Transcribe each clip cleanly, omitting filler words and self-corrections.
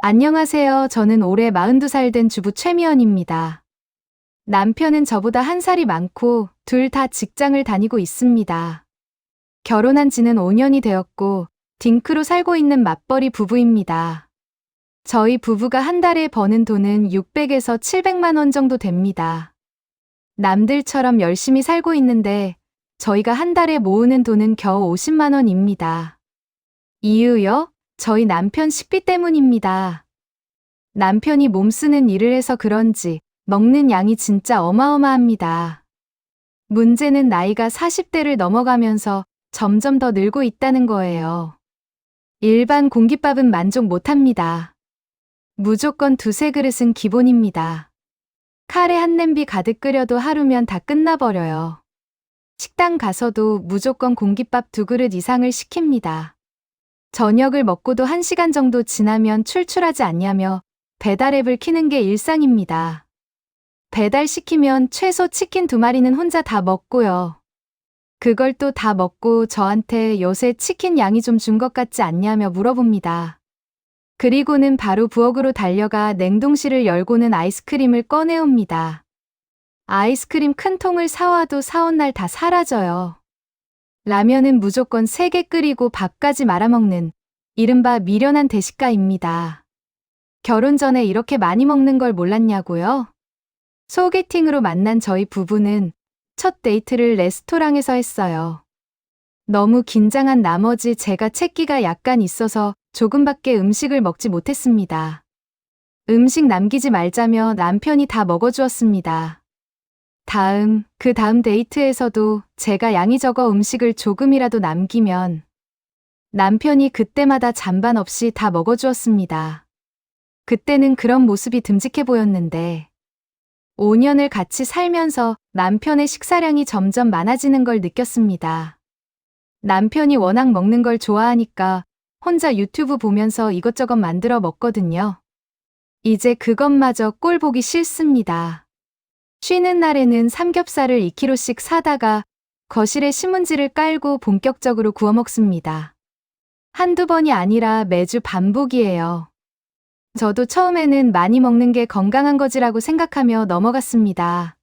안녕하세요. 저는 올해 42살 된 주부 최미연입니다. 남편은 저보다 한 살이 많고 둘 다 직장을 다니고 있습니다. 결혼한 지는 5년이 되었고 딩크로 살고 있는 맞벌이 부부입니다. 저희 부부가 한 달에 버는 돈은 600에서 700만 원 정도 됩니다. 남들처럼 열심히 살고 있는데 저희가 한 달에 모으는 돈은 겨우 50만 원입니다. 이유요? 저희 남편 식비 때문입니다. 남편이 몸 쓰는 일을 해서 그런지 먹는 양이 진짜 어마어마합니다. 문제는 나이가 40대를 넘어가면서 점점 더 늘고 있다는 거예요. 일반 공깃밥은 만족 못합니다. 무조건 두세 그릇은 기본입니다. 카레 한 냄비 가득 끓여도 하루면 다 끝나버려요. 식당 가서도 무조건 공깃밥 2그릇 이상을 시킵니다. 저녁을 먹고도 1시간 정도 지나면 출출하지 않냐며 배달앱을 켜는 게 일상입니다. 배달시키면 최소 치킨 2마리는 혼자 다 먹고요. 그걸 또 다 먹고 저한테 요새 치킨 양이 좀 준 것 같지 않냐며 물어봅니다. 그리고는 바로 부엌으로 달려가 냉동실을 열고는 아이스크림을 꺼내옵니다. 아이스크림 큰 통을 사와도 사온 날 다 사라져요. 라면은 무조건 3개 끓이고 밥까지 말아먹는 이른바 미련한 대식가입니다. 결혼 전에 이렇게 많이 먹는 걸 몰랐냐고요? 소개팅으로 만난 저희 부부는 첫 데이트를 레스토랑에서 했어요. 너무 긴장한 나머지 제가 채기가 약간 있어서 조금밖에 음식을 먹지 못했습니다. 음식 남기지 말자며 남편이 다 먹어주었습니다. 그 다음 데이트에서도 제가 양이 적어 음식을 조금이라도 남기면 남편이 그때마다 잔반 없이 다 먹어주었습니다. 그때는 그런 모습이 듬직해 보였는데 5년을 같이 살면서 남편의 식사량이 점점 많아지는 걸 느꼈습니다. 남편이 워낙 먹는 걸 좋아하니까 혼자 유튜브 보면서 이것저것 만들어 먹거든요. 이제 그것마저 꼴 보기 싫습니다. 쉬는 날에는 삼겹살을 2kg씩 사다가 거실에 신문지를 깔고 본격적으로 구워 먹습니다. 한두 번이 아니라 매주 반복이에요. 저도 처음에는 많이 먹는 게 건강한 거지라고 생각하며 넘어갔습니다.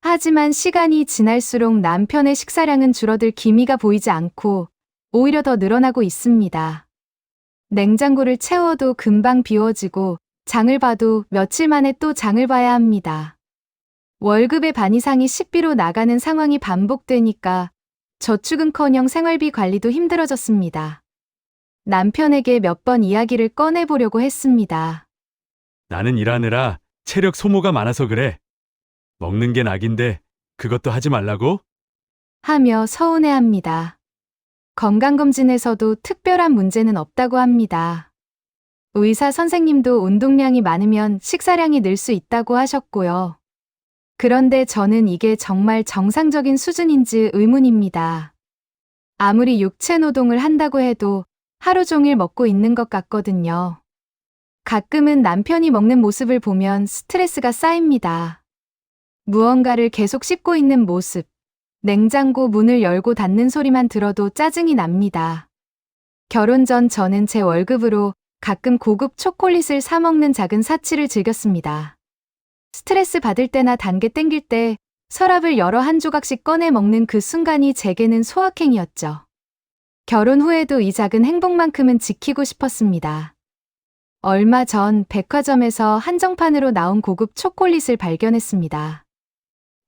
하지만 시간이 지날수록 남편의 식사량은 줄어들 기미가 보이지 않고 오히려 더 늘어나고 있습니다. 냉장고를 채워도 금방 비워지고 장을 봐도 며칠 만에 또 장을 봐야 합니다. 월급의 반 이상이 식비로 나가는 상황이 반복되니까 저축은커녕 생활비 관리도 힘들어졌습니다. 남편에게 몇 번 이야기를 꺼내보려고 했습니다. 나는 일하느라 체력 소모가 많아서 그래. 먹는 게 낙인데 그것도 하지 말라고? 하며 서운해합니다. 건강검진에서도 특별한 문제는 없다고 합니다. 의사 선생님도 운동량이 많으면 식사량이 늘 수 있다고 하셨고요. 그런데 저는 이게 정말 정상적인 수준인지 의문입니다. 아무리 육체 노동을 한다고 해도 하루 종일 먹고 있는 것 같거든요. 가끔은 남편이 먹는 모습을 보면 스트레스가 쌓입니다. 무언가를 계속 씹고 있는 모습, 냉장고 문을 열고 닫는 소리만 들어도 짜증이 납니다. 결혼 전 저는 제 월급으로 가끔 고급 초콜릿을 사 먹는 작은 사치를 즐겼습니다. 스트레스 받을 때나 단 게 땡길 때 서랍을 열어 한 조각씩 꺼내 먹는 그 순간이 제게는 소확행이었죠. 결혼 후에도 이 작은 행복만큼은 지키고 싶었습니다. 얼마 전 백화점에서 한정판으로 나온 고급 초콜릿을 발견했습니다.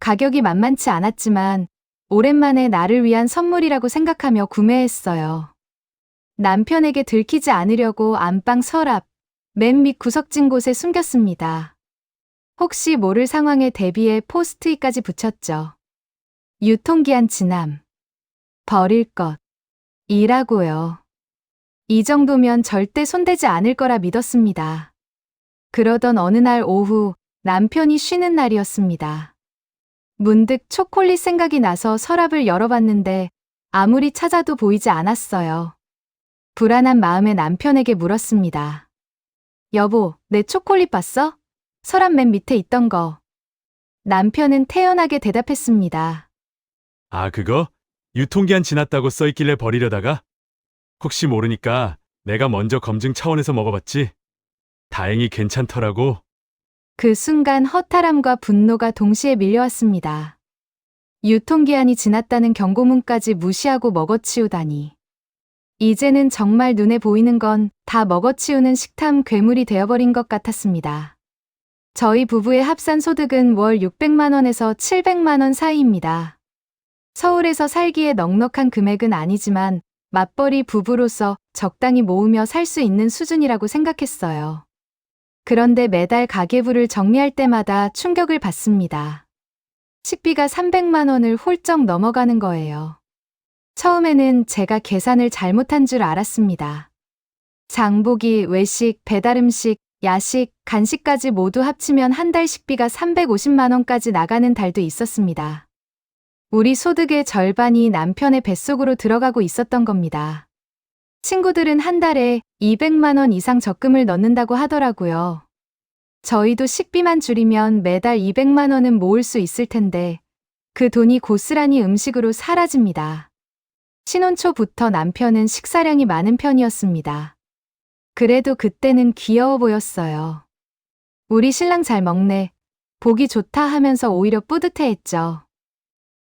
가격이 만만치 않았지만 오랜만에 나를 위한 선물이라고 생각하며 구매했어요. 남편에게 들키지 않으려고 안방 서랍, 맨 밑 구석진 곳에 숨겼습니다. 혹시 모를 상황에 대비해 포스트잇까지 붙였죠. 유통기한 지남. 버릴 것. 이라고요. 이 정도면 절대 손대지 않을 거라 믿었습니다. 그러던 어느 날 오후 남편이 쉬는 날이었습니다. 문득 초콜릿 생각이 나서 서랍을 열어봤는데 아무리 찾아도 보이지 않았어요. 불안한 마음에 남편에게 물었습니다. 여보, 내 초콜릿 봤어? 서랍 맨 밑에 있던 거. 남편은 태연하게 대답했습니다. 아, 그거? 유통기한 지났다고 써있길래 버리려다가? 혹시 모르니까 내가 먼저 검증 차원에서 먹어봤지. 다행히 괜찮더라고. 그 순간 허탈함과 분노가 동시에 밀려왔습니다. 유통기한이 지났다는 경고문까지 무시하고 먹어치우다니. 이제는 정말 눈에 보이는 건 다 먹어치우는 식탐 괴물이 되어버린 것 같았습니다. 저희 부부의 합산 소득은 월 600만 원에서 700만 원 사이입니다. 서울에서 살기에 넉넉한 금액은 아니지만 맞벌이 부부로서 적당히 모으며 살 수 있는 수준이라고 생각했어요. 그런데 매달 가계부를 정리할 때마다 충격을 받습니다. 식비가 300만 원을 훌쩍 넘어가는 거예요. 처음에는 제가 계산을 잘못한 줄 알았습니다. 장보기, 외식, 배달음식, 야식, 간식까지 모두 합치면 한 달 식비가 350만 원까지 나가는 달도 있었습니다. 우리 소득의 절반이 남편의 뱃속으로 들어가고 있었던 겁니다. 친구들은 한 달에 200만 원 이상 적금을 넣는다고 하더라고요. 저희도 식비만 줄이면 매달 200만 원은 모을 수 있을 텐데 그 돈이 고스란히 음식으로 사라집니다. 신혼 초부터 남편은 식사량이 많은 편이었습니다. 그래도 그때는 귀여워 보였어요. 우리 신랑 잘 먹네. 보기 좋다 하면서 오히려 뿌듯해했죠.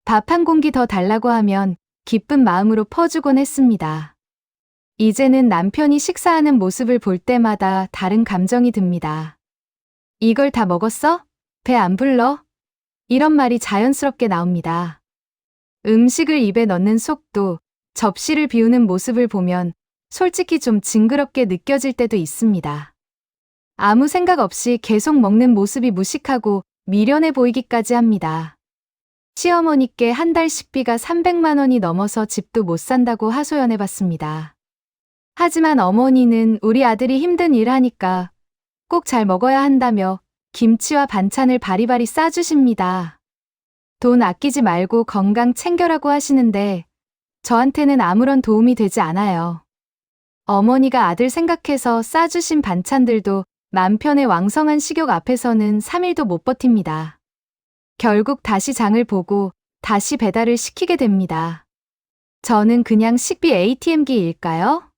밥 한 공기 더 달라고 하면 기쁜 마음으로 퍼주곤 했습니다. 이제는 남편이 식사하는 모습을 볼 때마다 다른 감정이 듭니다. 이걸 다 먹었어? 배 안 불러? 이런 말이 자연스럽게 나옵니다. 음식을 입에 넣는 속도, 접시를 비우는 모습을 보면 솔직히 좀 징그럽게 느껴질 때도 있습니다. 아무 생각 없이 계속 먹는 모습이 무식하고 미련해 보이기까지 합니다. 시어머니께 한 달 식비가 300만 원이 넘어서 집도 못 산다고 하소연해봤습니다. 하지만 어머니는 우리 아들이 힘든 일 하니까 꼭 잘 먹어야 한다며 김치와 반찬을 바리바리 싸주십니다. 돈 아끼지 말고 건강 챙겨라고 하시는데 저한테는 아무런 도움이 되지 않아요. 어머니가 아들 생각해서 싸주신 반찬들도 남편의 왕성한 식욕 앞에서는 3일도 못 버팁니다. 결국 다시 장을 보고 다시 배달을 시키게 됩니다. 저는 그냥 식비 ATM기일까요?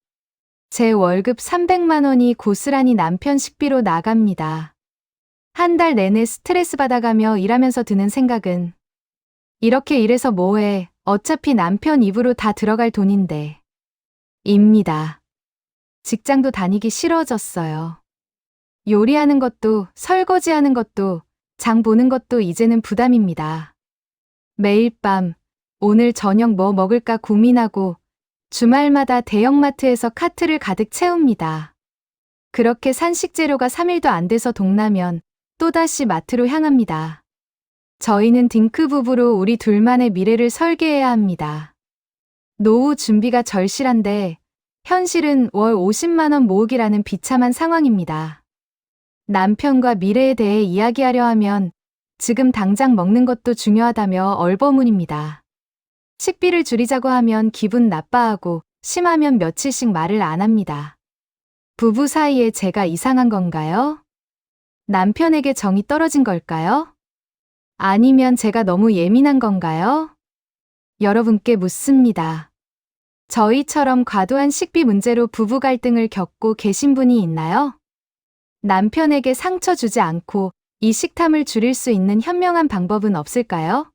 제 월급 300만 원이 고스란히 남편 식비로 나갑니다. 한 달 내내 스트레스 받아가며 일하면서 드는 생각은 이렇게 일해서 뭐해, 어차피 남편 입으로 다 들어갈 돈인데 입니다. 직장도 다니기 싫어졌어요. 요리하는 것도, 설거지하는 것도, 장 보는 것도 이제는 부담입니다. 매일 밤 오늘 저녁 뭐 먹을까 고민하고 주말마다 대형마트에서 카트를 가득 채웁니다. 그렇게 산 식재료가 3일도 안 돼서 동나면 또다시 마트로 향합니다. 저희는 딩크 부부로 우리 둘만의 미래를 설계해야 합니다. 노후 준비가 절실한데 현실은 월 50만 원 모으기라는 비참한 상황입니다. 남편과 미래에 대해 이야기하려 하면 지금 당장 먹는 것도 중요하다며 얼버무립니다. 식비를 줄이자고 하면 기분 나빠하고 심하면 며칠씩 말을 안 합니다. 부부 사이에 제가 이상한 건가요? 남편에게 정이 떨어진 걸까요? 아니면 제가 너무 예민한 건가요? 여러분께 묻습니다. 저희처럼 과도한 식비 문제로 부부 갈등을 겪고 계신 분이 있나요? 남편에게 상처 주지 않고 이 식탐을 줄일 수 있는 현명한 방법은 없을까요?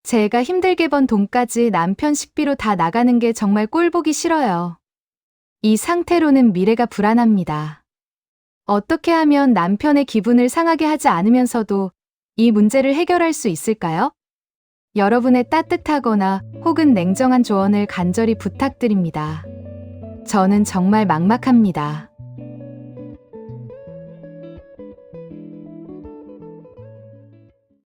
제가 힘들게 번 돈까지 남편 식비로 다 나가는 게 정말 꼴보기 싫어요. 이 상태로는 미래가 불안합니다. 어떻게 하면 남편의 기분을 상하게 하지 않으면서도 이 문제를 해결할 수 있을까요? 여러분의 따뜻하거나 혹은 냉정한 조언을 간절히 부탁드립니다. 저는 정말 막막합니다.